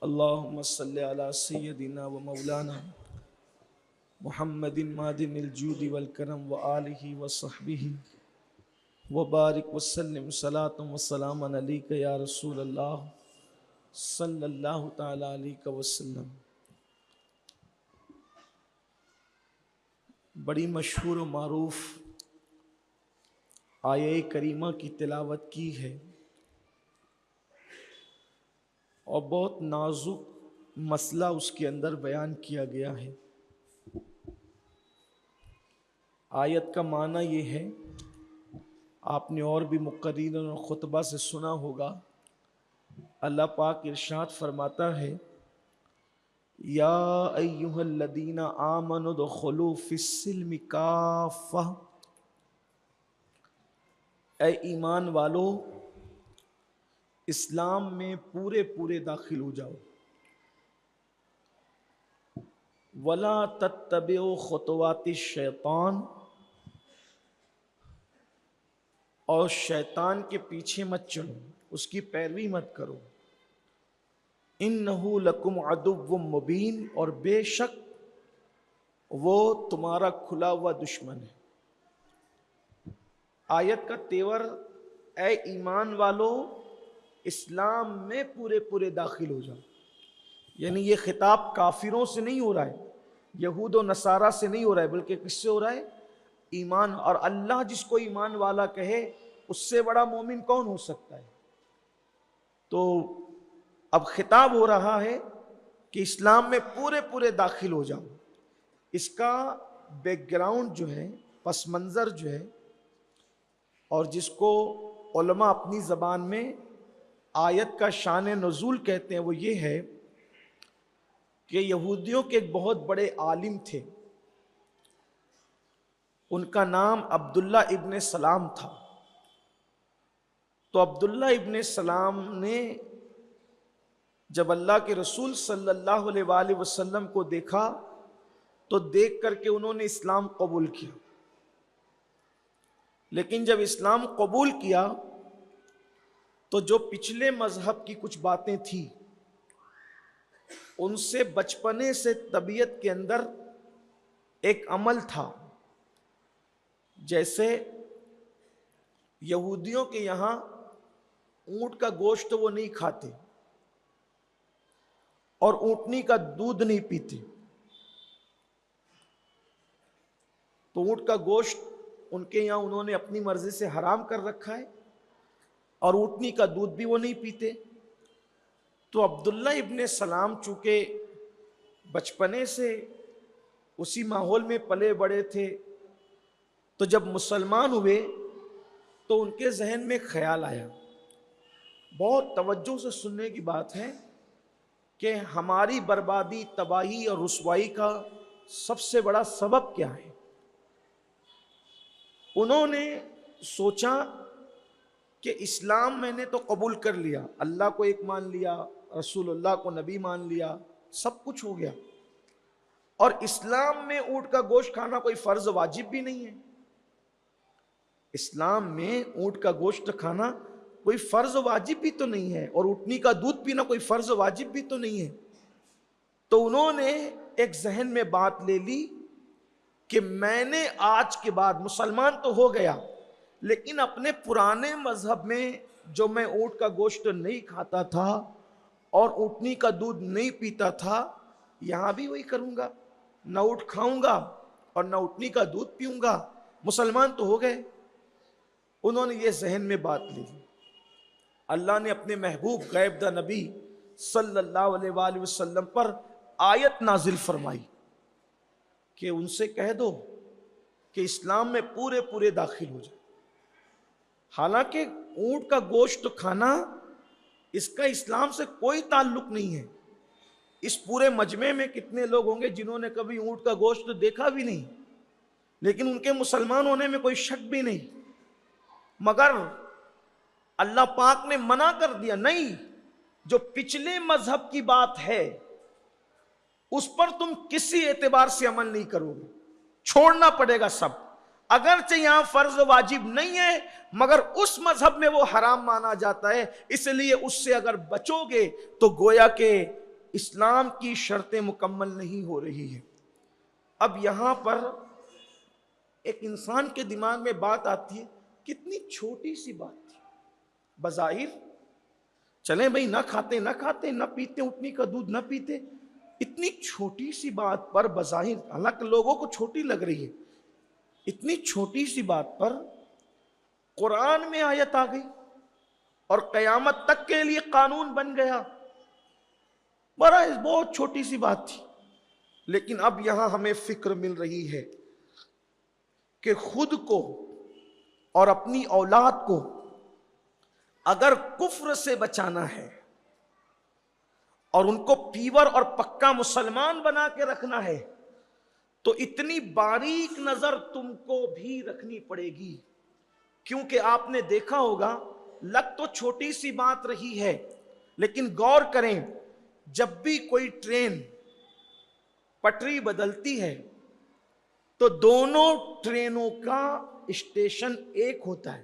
اللهم صل على سيدنا ومولانا محمد مادن الجود والكرم وآله وصحبه وبارك وسلم صلاة وسلاما عليك يا رسول الله صلی اللہ تعالی علیہ وسلم۔ بڑی مشہور و معروف آیہ کریمہ کی تلاوت کی ہے اور بہت نازک مسئلہ اس کے اندر بیان کیا گیا ہے۔ آیت کا معنی یہ ہے، آپ نے اور بھی مقررین اور خطبہ سے سنا ہوگا، اللہ پاک ارشاد فرماتا ہے یا ایھا الذین آمنوا ادخلوا فی السلم کافہ، اے ایمان والو اسلام میں پورے داخل ہو جاؤ۔ ولا تتبعوا خطوات الشیطان، اور شیطان کے پیچھے مت چلو، اس کی پیروی مت کرو۔ انہ لکم عدو مبین، اور بے شک وہ تمہارا کھلا ہوا دشمن ہے۔ آیت کا تیور اے ایمان والو اسلام میں پورے داخل ہو جاؤ، یعنی یہ خطاب کافروں سے نہیں ہو رہا ہے، یہود و نصارہ سے نہیں ہو رہا ہے، بلکہ کس سے ہو رہا ہے؟ ایمان۔ اور اللہ جس کو ایمان والا کہے اس سے بڑا مومن کون ہو سکتا ہے؟ تو اب خطاب ہو رہا ہے کہ اسلام میں پورے داخل ہو جاؤ۔ اس کا بیک گراؤنڈ جو ہے، پس منظر جو ہے، اور جس کو علماء اپنی زبان میں آیت کا شان نزول کہتے ہیں، وہ یہ ہے کہ یہودیوں کے ایک بہت بڑے عالم تھے، ان کا نام عبداللہ ابن سلام تھا۔ تو عبداللہ ابن سلام نے جب اللہ کے رسول صلی اللہ علیہ وآلہ وسلم کو دیکھا تو دیکھ کر کے انہوں نے اسلام قبول کیا، لیکن جب اسلام قبول کیا تو جو پچھلے مذہب کی کچھ باتیں تھیں ان سے بچپنے سے طبیعت کے اندر ایک عمل تھا، جیسے یہودیوں کے یہاں اونٹ کا گوشت وہ نہیں کھاتے اور اونٹنی کا دودھ نہیں پیتے۔ تو اونٹ کا گوشت ان کے یہاں انہوں نے اپنی مرضی سے حرام کر رکھا ہے، اور اونٹنی کا دودھ بھی وہ نہیں پیتے۔ تو عبداللہ ابن سلام چونکہ بچپنے سے اسی ماحول میں پلے بڑے تھے، تو جب مسلمان ہوئے تو ان کے ذہن میں خیال آیا، بہت توجہ سے سننے کی بات ہے، کہ ہماری بربادی، تباہی اور رسوائی کا سب سے بڑا سبب کیا ہے؟ انہوں نے سوچا کہ اسلام میں نے تو قبول کر لیا، اللہ کو ایک مان لیا، رسول اللہ کو نبی مان لیا، سب کچھ ہو گیا، اور اسلام میں اونٹ کا گوشت کھانا کوئی فرض واجب بھی نہیں ہے۔ اسلام میں اونٹ کا گوشت کھانا کوئی فرض واجب بھی تو نہیں ہے، اور اونٹنی کا دودھ پینا کوئی فرض واجب بھی تو نہیں ہے۔ تو انہوں نے ایک ذہن میں بات لے لی کہ میں نے آج کے بعد مسلمان تو ہو گیا، لیکن اپنے پرانے مذہب میں جو میں اونٹ کا گوشت نہیں کھاتا تھا اور اونٹنی کا دودھ نہیں پیتا تھا، یہاں بھی وہی کروں گا، نہ اونٹ کھاؤں گا اور نہ اونٹنی کا دودھ پیوں گا، مسلمان تو ہو گئے۔ انہوں نے یہ ذہن میں بات لی۔ اللہ نے اپنے محبوب غیب دہ نبی صلی اللہ علیہ وآلہ وسلم پر آیت نازل فرمائی کہ ان سے کہہ دو کہ اسلام میں پورے داخل ہو جائے۔ حالانکہ اونٹ کا گوشت کھانا اس کا اسلام سے کوئی تعلق نہیں ہے۔ اس پورے مجمع میں کتنے لوگ ہوں گے جنہوں نے کبھی اونٹ کا گوشت دیکھا بھی نہیں، لیکن ان کے مسلمان ہونے میں کوئی شک بھی نہیں، مگر اللہ پاک نے منع کر دیا، نہیں، جو پچھلے مذہب کی بات ہے اس پر تم کسی اعتبار سے عمل نہیں کرو گے، چھوڑنا پڑے گا سب۔ اگرچہ یہاں فرض واجب نہیں ہے مگر اس مذہب میں وہ حرام مانا جاتا ہے، اس لیے اس سے اگر بچو گے تو گویا کہ اسلام کی شرطیں مکمل نہیں ہو رہی ہے۔ اب یہاں پر ایک انسان کے دماغ میں بات آتی ہے، کتنی چھوٹی سی بات تھی، بظاہر چلیں بھائی نہ کھاتے نہ پیتے، اٹھنی کا دودھ نہ پیتے، اتنی چھوٹی سی بات پر بظاہر، حالانکہ لوگوں کو چھوٹی لگ رہی ہے، اتنی چھوٹی سی بات پر قرآن میں آیت آ گئی اور قیامت تک کے لیے قانون بن گیا۔ بہت چھوٹی سی بات تھی، لیکن اب یہاں ہمیں فکر مل رہی ہے کہ خود کو اور اپنی اولاد کو اگر کفر سے بچانا ہے اور ان کو پیور اور پکا مسلمان بنا کے رکھنا ہے تو اتنی باریک نظر تم کو بھی رکھنی پڑے گی، کیونکہ آپ نے دیکھا ہوگا لگ تو چھوٹی سی بات رہی ہے، لیکن غور کریں جب بھی کوئی ٹرین پٹری بدلتی ہے تو دونوں ٹرینوں کا اسٹیشن ایک ہوتا ہے،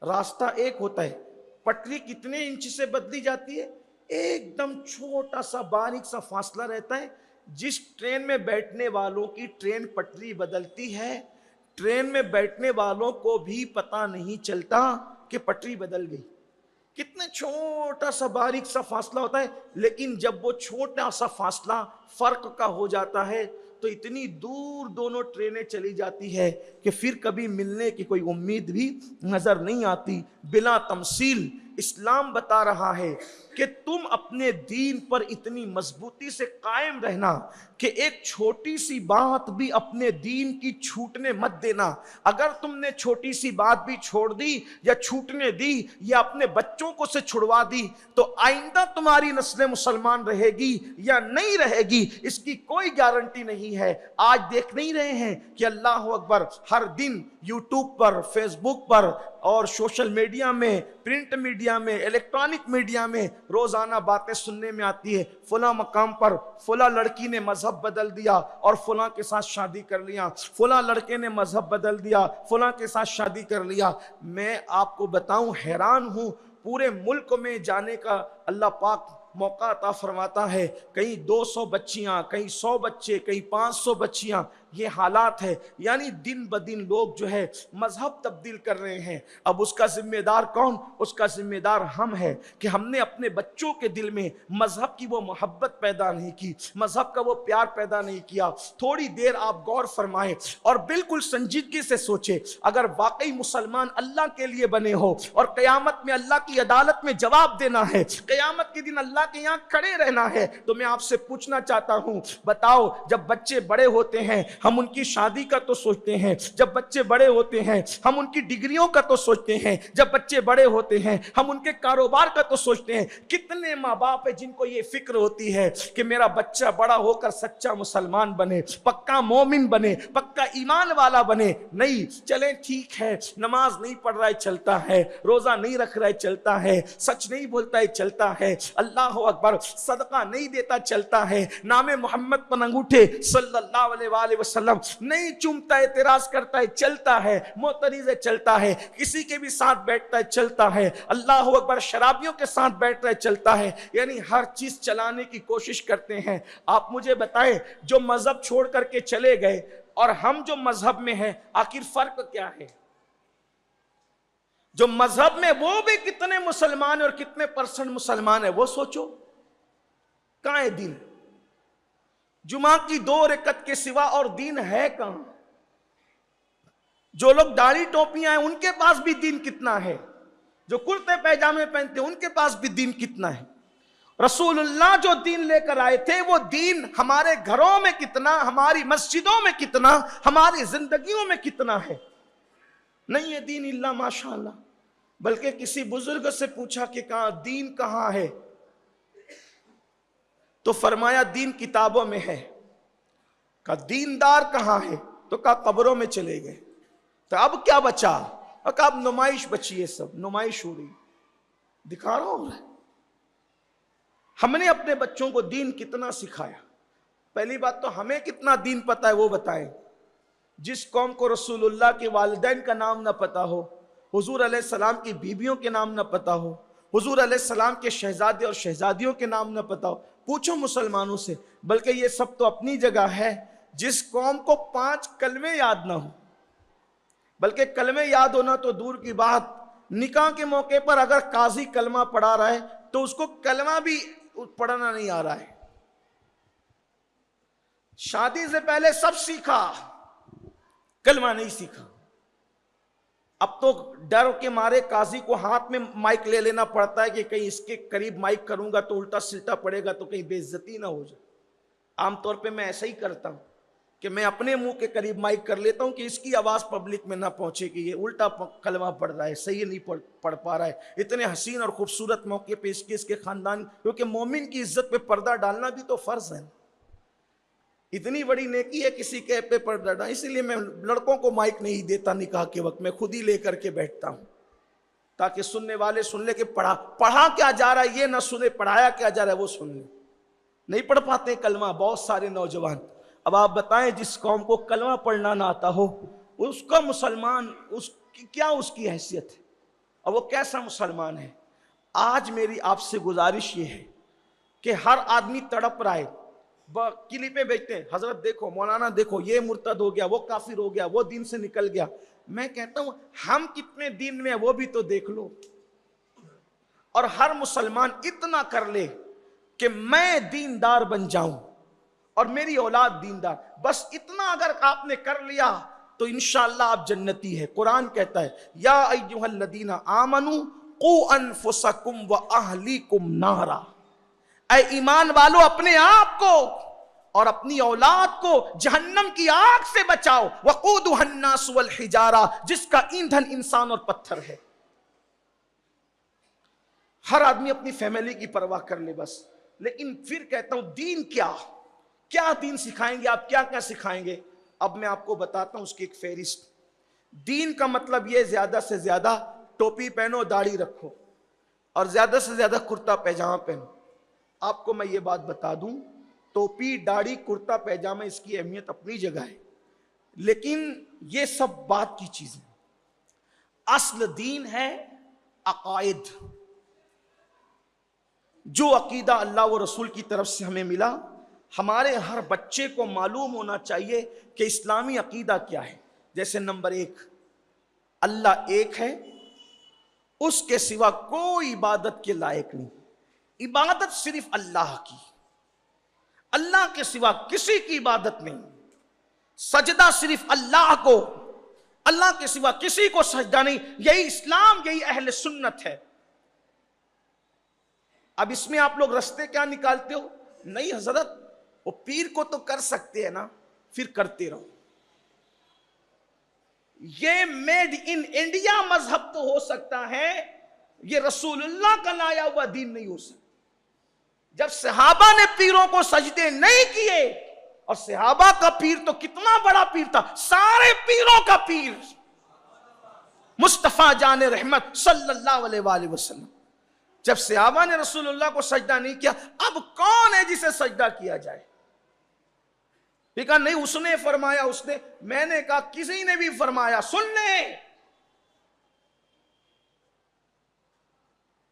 راستہ ایک ہوتا ہے، پٹری کتنے انچ سے بدلی جاتی ہے، ایک دم چھوٹا سا باریک سا فاصلہ رہتا ہے۔ جس ٹرین میں بیٹھنے والوں کی ٹرین پٹری بدلتی ہے، ٹرین میں بیٹھنے والوں کو بھی پتہ نہیں چلتا کہ پٹری بدل گئی، کتنے چھوٹا سا باریک سا فاصلہ ہوتا ہے، لیکن جب وہ چھوٹا سا فاصلہ فرق کا ہو جاتا ہے تو اتنی دور دونوں ٹرینیں چلی جاتی ہے کہ پھر کبھی ملنے کی کوئی امید بھی نظر نہیں آتی۔ بلا تمثیل اسلام بتا رہا ہے کہ تم اپنے دین پر اتنی مضبوطی سے قائم رہنا کہ ایک چھوٹی سی بات بھی اپنے دین کی چھوٹنے مت دینا۔ اگر تم نے چھوٹی سی بات بھی چھوڑ دی یا چھوٹنے دی یا اپنے بچوں کو سے چھڑوا دی تو آئندہ تمہاری نسل مسلمان رہے گی یا نہیں رہے گی اس کی کوئی گارنٹی نہیں ہے۔ آج دیکھ نہیں رہے ہیں کہ اللہ اکبر ہر دن یوٹیوب پر، فیس بک پر اور سوشل میڈیا میں، پرنٹ میڈیا میں، الیکٹرانک میڈیا میں روزانہ باتیں سننے میں آتی ہے، فلاں مقام پر فلاں لڑکی نے مذہب بدل دیا اور فلاں کے ساتھ شادی کر لیا، فلاں لڑکے نے مذہب بدل دیا، فلاں کے ساتھ شادی کر لیا۔ میں آپ کو بتاؤں حیران ہوں، پورے ملک میں جانے کا اللہ پاک موقع عطا فرماتا ہے، کہیں 200 بچیاں، کہیں 100 بچے، کہیں 500 بچیاں، یہ حالات ہے۔ یعنی دن بدن لوگ جو ہے مذہب تبدیل کر رہے ہیں۔ اب اس کا ذمہ دار کون؟ اس کا ذمہ دار ہم ہیں کہ ہم نے اپنے بچوں کے دل میں مذہب کی وہ محبت پیدا نہیں کی، مذہب کا وہ پیار پیدا نہیں کیا۔ تھوڑی دیر آپ غور فرمائیں اور بالکل سنجیدگی سے سوچیں، اگر واقعی مسلمان اللہ کے لیے بنے ہو اور قیامت میں اللہ کی عدالت میں جواب دینا ہے، قیامت کے دن اللہ کے یہاں کھڑے رہنا ہے، تو میں آپ سے پوچھنا چاہتا ہوں، بتاؤ جب بچے بڑے ہوتے ہیں ہم ان کی شادی کا تو سوچتے ہیں، جب بچے بڑے ہوتے ہیں ہم ان کی ڈگریوں کا تو سوچتے ہیں، جب بچے بڑے ہوتے ہیں ہم ان کے کاروبار کا تو سوچتے ہیں۔ کتنے ماں باپ ہیں جن کو یہ فکر ہوتی ہے کہ میرا بچہ بڑا ہو کر سچا مسلمان بنے، پکا مومن بنے، پکا ایمان والا بنے۔ نہیں، چلیں ٹھیک ہے، نماز نہیں پڑھ رہا ہے چلتا ہے، روزہ نہیں رکھ رہا ہے چلتا ہے، سچ نہیں بولتا ہے چلتا ہے، اللہ اکبر صدقہ نہیں دیتا چلتا ہے، نام محمد پر انگوٹھے صلی اللہ علیہ وآلہ وسلم نہیں چومتا ہے، اعتراض کرتا ہے چلتا ہے، معترض ہے چلتا ہے، کسی کے بھی ساتھ بیٹھتا ہے چلتا ہے، اللہ اکبر شرابیوں کے ساتھ بیٹھتا ہے چلتا ہے، یعنی ہر چیز چلانے کی کوشش کرتے ہیں۔ آپ مجھے بتائیں جو مذہب چھوڑ کر کے چلے گئے اور ہم جو مذہب میں ہیں آخر فرق کیا ہے؟ جو مذہب میں وہ بھی کتنے مسلمان ہیں اور کتنے پرسنٹ مسلمان ہیں وہ سوچو، کہاں ہے دین؟ جمعہ کی 2 رکعت کے سوا اور دین ہے کہاں؟ جو لوگ داڑھی ٹوپیاں ہیں ان کے پاس بھی دین کتنا ہے؟ جو کرتے پیجامے پہنتے ہیں ان کے پاس بھی دین کتنا ہے؟ رسول اللہ جو دین لے کر آئے تھے وہ دین ہمارے گھروں میں کتنا، ہماری مسجدوں میں کتنا، ہماری زندگیوں میں کتنا ہے؟ نہیں ہے دین اللہ ماشاءاللہ۔ بلکہ کسی بزرگ سے پوچھا کہ کہاں دین کہاں ہے تو فرمایا دین کتابوں میں ہے۔ کہا دیندار کہاں ہے تو کہا قبروں میں چلے گئے۔ تو اب کیا بچا؟ کہا اب نمائش بچی ہے، سب نمائش ہو رہی، دکھا رہا ہوں۔ ہم نے اپنے بچوں کو دین کتنا سکھایا؟ پہلی بات تو ہمیں کتنا دین پتہ ہے وہ بتائیں۔ جس قوم کو رسول اللہ کے والدین کا نام نہ پتہ ہو، حضور علیہ السلام کی بیویوں کے نام نہ پتہ ہو، حضور علیہ السلام کے شہزادے اور شہزادیوں کے نام نہ پتہ ہو، پوچھو مسلمانوں سے۔ بلکہ یہ سب تو اپنی جگہ ہے، جس قوم کو 5 کلمے یاد نہ ہو، بلکہ کلمے یاد ہونا تو دور کی بات، نکاح کے موقع پر اگر قاضی کلمہ پڑھا رہا ہے تو اس کو کلمہ بھی پڑھنا نہیں آ رہا ہے۔ شادی سے پہلے سب سیکھا، کلمہ نہیں سیکھا۔ اب تو ڈر کے مارے قاضی کو ہاتھ میں مائک لے لینا پڑتا ہے کہ کہیں اس کے قریب مائک کروں گا تو الٹا سلٹا پڑے گا تو کہیں بے عزتی نہ ہو جائے۔ عام طور پہ میں ایسا ہی کرتا ہوں کہ میں اپنے منہ کے قریب مائک کر لیتا ہوں کہ اس کی آواز پبلک میں نہ پہنچے کہ یہ الٹا کلمہ پڑھ رہا ہے، صحیح نہیں پڑھ پا رہا ہے۔ اتنے حسین اور خوبصورت موقع پہ اس کے خاندان، کیونکہ مومن کی عزت پہ پردہ ڈالنا بھی تو فرض ہے۔ اتنی بڑی نیکی ہے کسی کے پہ پردہ ڈالنا، اسی لیے میں لڑکوں کو مائک نہیں دیتا نکاح کے وقت، میں خود ہی لے کر کے بیٹھتا ہوں تاکہ سننے والے سن لے کہ پڑھا کیا جا رہا ہے یہ نہ سنے، پڑھایا کیا جا رہا ہے وہ سن لے۔ نہیں پڑھ پاتے کلمہ بہت سارے نوجوان۔ اب آپ بتائیں جس قوم کو کلمہ پڑھنا نہ آتا ہو، اس کا مسلمان کیا اس کی حیثیت ہے اور وہ کیسا مسلمان ہے؟ آج میری آپ سے گزارش یہ ہے کہ ہر آدمی تڑپ رہا ہے، کلپیں بیچتے ہیں، حضرت دیکھو، مولانا دیکھو، یہ مرتد ہو گیا، وہ کافر ہو گیا، وہ دین سے نکل گیا۔ میں کہتا ہوں ہم کتنے دین میں ہیں وہ بھی تو دیکھ لو، اور ہر مسلمان اتنا کر لے کہ میں دیندار بن جاؤں اور میری اولاد دیندار، بس اتنا اگر آپ نے کر لیا تو انشاءاللہ آپ جنتی ہے۔ قرآن کہتا ہے یا ایھا الذین آمنوا قوا انفسکم واہلیکم نارا، اے ایمان والو اپنے آپ کو اور اپنی اولاد کو جہنم کی آگ سے بچاؤ، وقودھا الناس والحجارہ، جس کا ایندھن انسان اور پتھر ہے۔ ہر آدمی اپنی فیملی کی پرواہ کر لے بس، لیکن پھر کہتا ہوں دین کیا دین سکھائیں گے آپ، کیا کیا سکھائیں گے؟ اب میں آپ کو بتاتا ہوں اس کی ایک فہرست۔ دین کا مطلب یہ زیادہ سے زیادہ ٹوپی پہنو، داڑھی رکھو، اور زیادہ سے زیادہ کرتا پیجامہ پہنو۔ آپ کو میں یہ بات بتا دوں، ٹوپی، داڑھی، کرتا پیجامہ اس کی اہمیت اپنی جگہ ہے، لیکن یہ سب بات کی چیزیں، اصل دین ہے عقائد۔ جو عقیدہ اللہ و رسول کی طرف سے ہمیں ملا، ہمارے ہر بچے کو معلوم ہونا چاہیے کہ اسلامی عقیدہ کیا ہے۔ جیسے نمبر 1، اللہ ایک ہے، اس کے سوا کوئی عبادت کے لائق نہیں، عبادت صرف اللہ کی، اللہ کے سوا کسی کی عبادت نہیں، سجدہ صرف اللہ کو، اللہ کے سوا کسی کو سجدہ نہیں۔ یہی اسلام، یہی اہل سنت ہے۔ اب اس میں آپ لوگ رستے کیا نکالتے ہو؟ نہیں حضرت وہ پیر کو تو کر سکتے ہیں نا، پھر کرتے رہو۔ یہ میڈ ان انڈیا مذہب تو ہو سکتا ہے، یہ رسول اللہ کا لایا ہوا دین نہیں ہو سکتا۔ جب صحابہ نے پیروں کو سجدے نہیں کیے، اور صحابہ کا پیر تو کتنا بڑا پیر تھا، سارے پیروں کا پیر مصطفیٰ جان رحمت صلی اللہ علیہ وآلہ وسلم، جب صحابہ نے رسول اللہ کو سجدہ نہیں کیا، اب کون ہے جسے سجدہ کیا جائے؟ کہا نہیں اس نے فرمایا، میں نے کہا کسی نے بھی فرمایا، سن لیں۔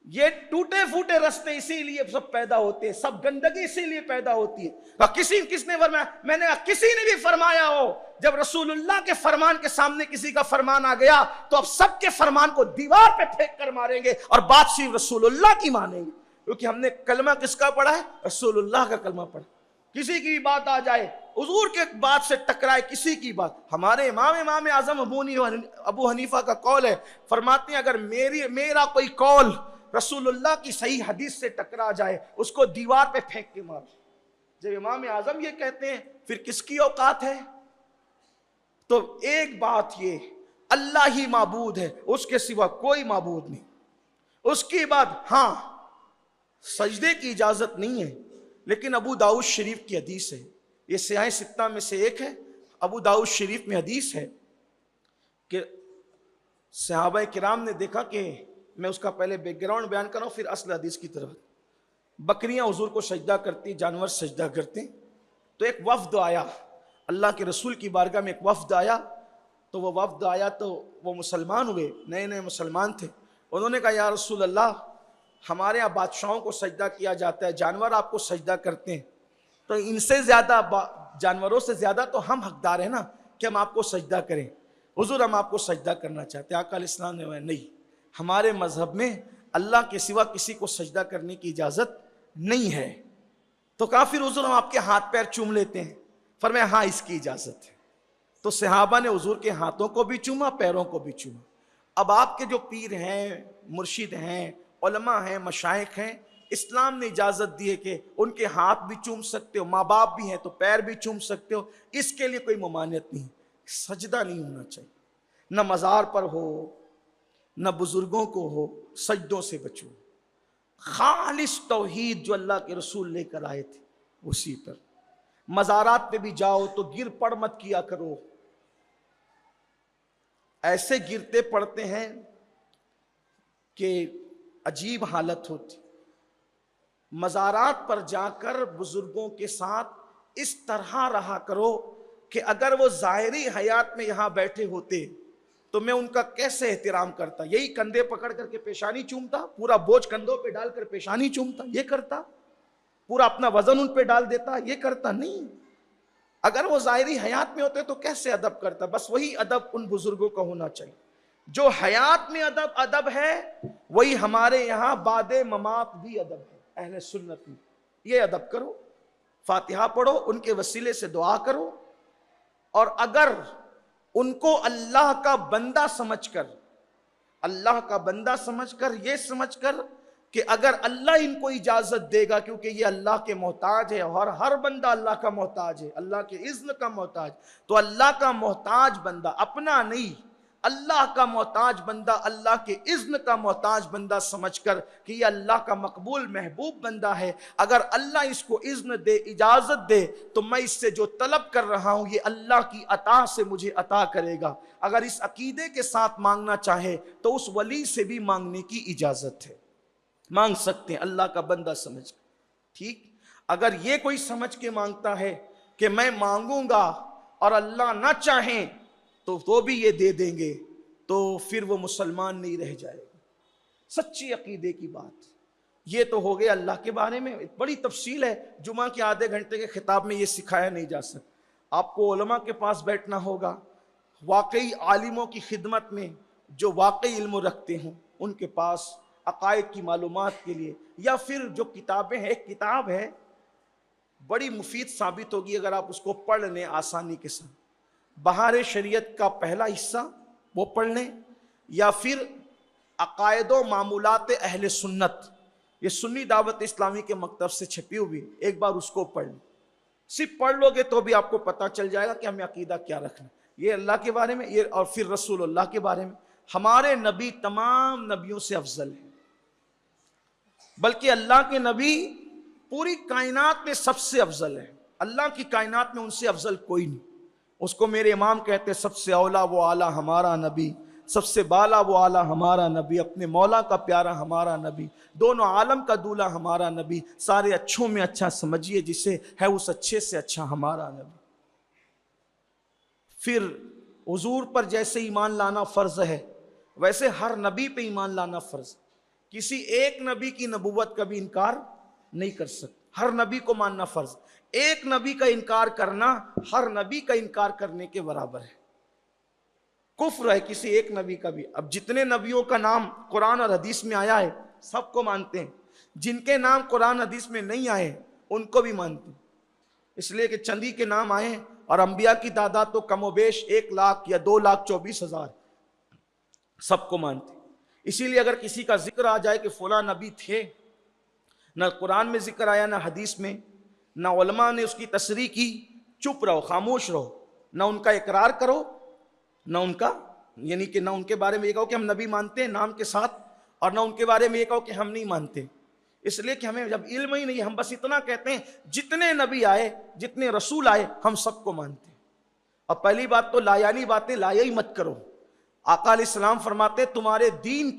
یہ ٹوٹے پھوٹے رستے اسی لیے سب پیدا ہوتے ہیں، سب گندگی اسی لیے پیدا ہوتی ہے۔ کس نے فرمایا؟ میں نے کہا کسی نے بھی فرمایا ہو، جب رسول اللہ کے فرمان کے سامنے کسی کا فرمان آ گیا تو اب سب کے فرمان کو دیوار پہ پھینک کر ماریں گے اور بات صرف رسول اللہ کی مانیں گے، کیونکہ ہم نے کلمہ کس کا پڑھا ہے؟ رسول اللہ کا کلمہ پڑھا۔ کسی کی بھی بات آ جائے، حضور کے بات سے ٹکرائے کسی کی بات، ہمارے امام اعظم ابو حنیفہ کا قول ہے، فرماتے ہیں اگر میرا کوئی قول رسول اللہ کی صحیح حدیث سے ٹکرا جائے اس کو دیوار پہ پھینک کے مار۔ جب امام اعظم یہ کہتے ہیں پھر کس کی اوقات ہے؟ تو ایک بات یہ، اللہ ہی معبود ہے، اس کے سوا کوئی معبود نہیں۔ اس کے بعد ہاں سجدے کی اجازت نہیں ہے، لیکن ابو داؤد شریف کی حدیث ہے، یہ سیاہ ستہ میں سے ایک ہے، ابو داؤد شریف میں حدیث ہے کہ صحابہ کرام نے دیکھا کہ میں اس کا پہلے بیک گراؤنڈ بیان کر رہا ہوں پھر اصل حدیث کی طرف۔ بکریاں حضور کو سجدہ کرتی، جانور سجدہ کرتے، تو ایک وفد آیا، اللہ کے رسول کی بارگاہ میں ایک وفد آیا، تو وہ وفد آیا تو وہ مسلمان ہوئے، نئے نئے مسلمان تھے۔ انہوں نے کہا یا رسول اللہ ہمارے یہاں بادشاہوں کو سجدہ کیا جاتا ہے، جانور آپ کو سجدہ کرتے ہیں، تو ان سے زیادہ جانوروں سے زیادہ تو ہم حقدار ہیں نا کہ ہم آپ کو سجدہ کریں۔ حضور ہم آپ کو سجدہ کرنا چاہتے ہیں۔ آقا علیہ السلام نے کہا نہیں، ہمارے مذہب میں اللہ کے سوا کسی کو سجدہ کرنے کی اجازت نہیں ہے۔ تو کہا پھر حضور ہم آپ کے ہاتھ پیر چوم لیتے ہیں۔ فرمایا ہاں اس کی اجازت ہے۔ تو صحابہ نے حضور کے ہاتھوں کو بھی چوما، پیروں کو بھی چوما۔ اب آپ کے جو پیر ہیں، مرشد ہیں، علماء ہیں، مشائخ ہیں، اسلام نے اجازت دی ہے کہ ان کے ہاتھ بھی چوم سکتے ہو، ماں باپ بھی ہیں تو پیر بھی چوم سکتے ہو، اس کے لیے کوئی ممانعت نہیں۔ سجدہ نہیں ہونا چاہیے، نہ مزار پر ہو نہ بزرگوں کو ہو، سجدوں سے بچو۔ خالص توحید جو اللہ کے رسول لے کر آئے تھے اسی پر۔ مزارات پہ بھی جاؤ تو گر پڑ مت کیا کرو، ایسے گرتے پڑتے ہیں کہ عجیب حالت ہوتی۔ مزارات پر جا کر بزرگوں کے ساتھ اس طرح رہا کرو کہ اگر وہ ظاہری حیات میں یہاں بیٹھے ہوتے تو میں ان کا کیسے احترام کرتا؟ یہی کندھے پکڑ کر کے پیشانی چومتا، پورا بوجھ کندھوں پہ ڈال کر پیشانی چومتا؟ یہ کرتا؟ پورا اپنا وزن ان پہ ڈال دیتا؟ یہ کرتا نہیں۔ اگر وہ ظاہری حیات میں ہوتے تو کیسے ادب کرتا؟ بس وہی ادب ان بزرگوں کا ہونا چاہیے۔ جو حیات میں ادب ہے وہی ہمارے یہاں بعد ممات بھی ادب ہے۔ اہل سنت میں یہ ادب کرو، فاتحہ پڑھو، ان کے وسیلے سے دعا کرو، اور اگر ان کو اللہ کا بندہ سمجھ کر، اللہ کا بندہ سمجھ کر، یہ سمجھ کر کہ اگر اللہ ان کو اجازت دے گا، کیونکہ یہ اللہ کے محتاج ہے اور ہر بندہ اللہ کا محتاج ہے، اللہ کے اذن کا محتاج، تو اللہ کا محتاج بندہ، اپنا نہیں، اللہ کا محتاج بندہ، اللہ کے اذن کا محتاج بندہ سمجھ کر کہ یہ اللہ کا مقبول محبوب بندہ ہے، اگر اللہ اس کو اذن دے، اجازت دے، تو میں اس سے جو طلب کر رہا ہوں یہ اللہ کی عطا سے مجھے عطا کرے گا۔ اگر اس عقیدے کے ساتھ مانگنا چاہے تو اس ولی سے بھی مانگنے کی اجازت ہے، مانگ سکتے ہیں اللہ کا بندہ سمجھ کر۔ ٹھیک، اگر یہ کوئی سمجھ کے مانگتا ہے کہ میں مانگوں گا اور اللہ نہ چاہیں تو بھی یہ دے دیں گے، تو پھر وہ مسلمان نہیں رہ جائے گا۔ سچی عقیدے کی بات یہ تو ہو گیا اللہ کے بارے میں، بڑی تفصیل ہے، جمعہ کے آدھے گھنٹے کے خطاب میں یہ سکھایا نہیں جا سکتا۔ آپ کو علماء کے پاس بیٹھنا ہوگا، واقعی عالموں کی خدمت میں جو واقعی علم رکھتے ہوں ان کے پاس عقائد کی معلومات کے لیے، یا پھر جو کتابیں ہیں، ایک کتاب ہے بڑی مفید ثابت ہوگی اگر آپ اس کو پڑھ لیں آسانی کے ساتھ، بہار شریعت کا پہلا حصہ وہ پڑھ لیں، یا پھر عقائد و معمولات اہل سنت، یہ سنی دعوت اسلامی کے مکتب سے چھپی ہوئی، ایک بار اس کو پڑھ لیں۔ صرف پڑھ لو گے تو بھی آپ کو پتہ چل جائے گا کہ ہمیں عقیدہ کیا رکھنا، یہ اللہ کے بارے میں، یہ اور پھر رسول اللہ کے بارے میں۔ ہمارے نبی تمام نبیوں سے افضل ہیں، بلکہ اللہ کے نبی پوری کائنات میں سب سے افضل ہے، اللہ کی کائنات میں ان سے افضل کوئی نہیں۔ اس کو میرے امام کہتے سب سے اولا وہ اعلیٰ ہمارا نبی، سب سے بالا وہ اعلیٰ ہمارا نبی، اپنے مولا کا پیارا ہمارا نبی، دونوں عالم کا دولہ ہمارا نبی، سارے اچھوں میں اچھا سمجھیے جسے ہے اس اچھے سے اچھا ہمارا نبی۔ پھر حضور پر جیسے ایمان لانا فرض ہے ویسے ہر نبی پہ ایمان لانا فرض، کسی ایک نبی کی نبوت کا بھی انکار نہیں کر سکتے، ہر نبی کو ماننا فرض، ایک نبی کا انکار کرنا ہر نبی کا انکار کرنے کے برابر ہے، کفر ہے کسی ایک نبی کا بھی۔ اب جتنے نبیوں کا نام قرآن اور حدیث میں آیا ہے سب کو مانتے ہیں، جن کے نام قرآن حدیث میں نہیں آئے ان کو بھی مانتے ہیں، اس لیے کہ چندی کے نام آئے ہیں، اور انبیاء کی تعداد تو کم و بیش 1,00,000 یا 2,24,000 سب کو مانتے ہیں۔ اسی لیے اگر کسی کا ذکر آ جائے کہ فلاں نبی تھے، نہ قرآن میں ذکر آیا نہ حدیث میں، نہ علماء نے اس کی تصریح کی، چپ رہو، خاموش رہو، نہ ان کا اقرار کرو، نہ ان کا یعنی کہ نہ ان کے بارے میں یہ کہو کہ ہم نبی مانتے ہیں نام کے ساتھ، اور نہ ان کے بارے میں یہ کہو کہ ہم نہیں مانتے، اس لیے کہ ہمیں جب علم ہی نہیں، ہم بس اتنا کہتے ہیں جتنے نبی آئے، جتنے رسول آئے ہم سب کو مانتے ہیں۔ اور پہلی بات تو لایانی باتیں لایا ہی مت کرو۔ آقا علیہ السلام فرماتے تمہارے دین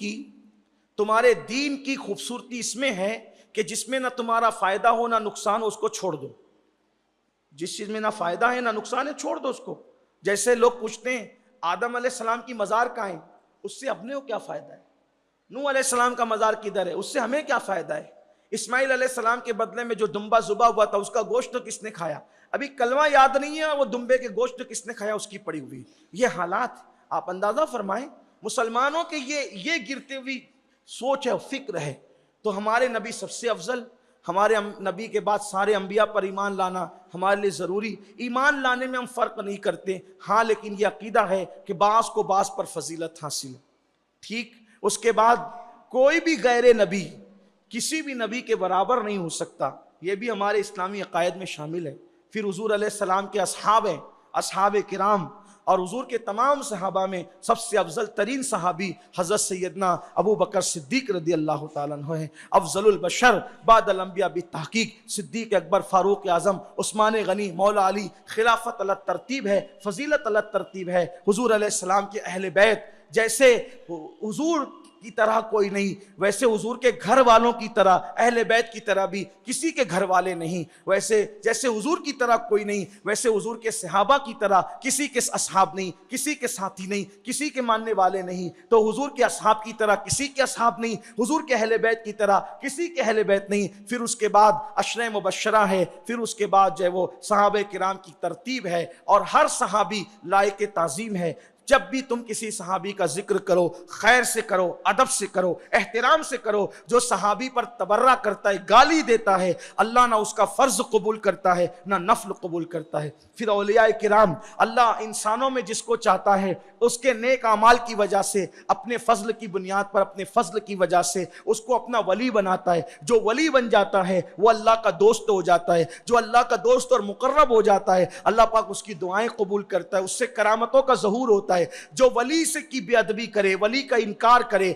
کی خوبصورتی اس میں ہے کہ جس میں نہ تمہارا فائدہ ہو نہ نقصان ہو اس کو چھوڑ دو، جس چیز میں نہ فائدہ ہے نہ نقصان ہے چھوڑ دو اس کو۔ جیسے لوگ پوچھتے ہیں آدم علیہ السلام کی مزار کہاں ہے، اس سے اپنے کو کیا فائدہ ہے، نوح علیہ السلام کا مزار کدھر ہے؟ اس سے ہمیں کیا فائدہ ہے؟ اسماعیل علیہ السلام کے بدلے میں جو دمبا ذبح ہوا تھا اس کا گوشت کس نے کھایا؟ ابھی کلمہ یاد نہیں ہے، وہ دمبے کے گوشت کس نے کھایا اس کی پڑی ہوئی۔ یہ حالات آپ اندازہ فرمائیں، مسلمانوں کے یہ گرتے ہوئی سوچ ہے، فکر ہے۔ تو ہمارے نبی سب سے افضل، ہمارے نبی کے بعد سارے انبیاء پر ایمان لانا ہمارے لیے ضروری۔ ایمان لانے میں ہم فرق نہیں کرتے، ہاں لیکن یہ عقیدہ ہے کہ بعض کو بعض پر فضیلت حاصل ہے، ٹھیک۔ اس کے بعد کوئی بھی غیر نبی کسی بھی نبی کے برابر نہیں ہو سکتا، یہ بھی ہمارے اسلامی عقائد میں شامل ہے۔ پھر حضور علیہ السلام کے اصحاب ہیں، اصحاب کرام، اور حضور کے تمام صحابہ میں سب سے افضل ترین صحابی حضرت سیدنا ابو بکر صدیق رضی اللہ تعالیٰ عنہ ہیں۔ افضل البشر بعد الانبیاء بالتحقیق صدیق اکبر، فاروق اعظم، عثمان غنی، مولا علی۔ خلافت علی ترتیب ہے، فضیلت علی ترتیب ہے۔ حضور علیہ السلام کے اہل بیت جیسے حضور کی طرح کوئی نہیں، ویسے حضور کے گھر والوں کی طرح، اہل بیت کی طرح بھی کسی کے گھر والے نہیں، ویسے جیسے حضور کی طرح کوئی نہیں، ویسے حضور کے صحابہ کی طرح کسی کے اصحاب نہیں، کسی کے ساتھی نہیں، کسی کے ماننے والے نہیں۔ تو حضور کے اصحاب کی طرح کسی کے اصحاب نہیں، حضور کے اہل بیت کی طرح کسی کے اہل بیت نہیں۔ پھر اس کے بعد عشرہ مبشرہ ہے، پھر اس کے بعد جو ہے وہ صحابہ کرام کی ترتیب ہے، اور ہر صحابی لائق تعظیم ہے۔ جب بھی تم کسی صحابی کا ذکر کرو، خیر سے کرو، ادب سے کرو، احترام سے کرو۔ جو صحابی پر تبرہ کرتا ہے، گالی دیتا ہے، اللہ نہ اس کا فرض قبول کرتا ہے نہ نفل قبول کرتا ہے۔ پھر اولیاء کرام، اللہ انسانوں میں جس کو چاہتا ہے اس کے نیک اعمال کی وجہ سے، اپنے فضل کی بنیاد پر، اپنے فضل کی وجہ سے اس کو اپنا ولی بناتا ہے۔ جو ولی بن جاتا ہے وہ اللہ کا دوست ہو جاتا ہے، جو اللہ کا دوست اور مقرب ہو جاتا ہے اللہ پاک اس کی دعائیں قبول کرتا ہے، اس سے کرامتوں کا ظہور ہوتا ہے۔ جو ولی سے کی بے ادبی کرے، ولی کا انکار کرے،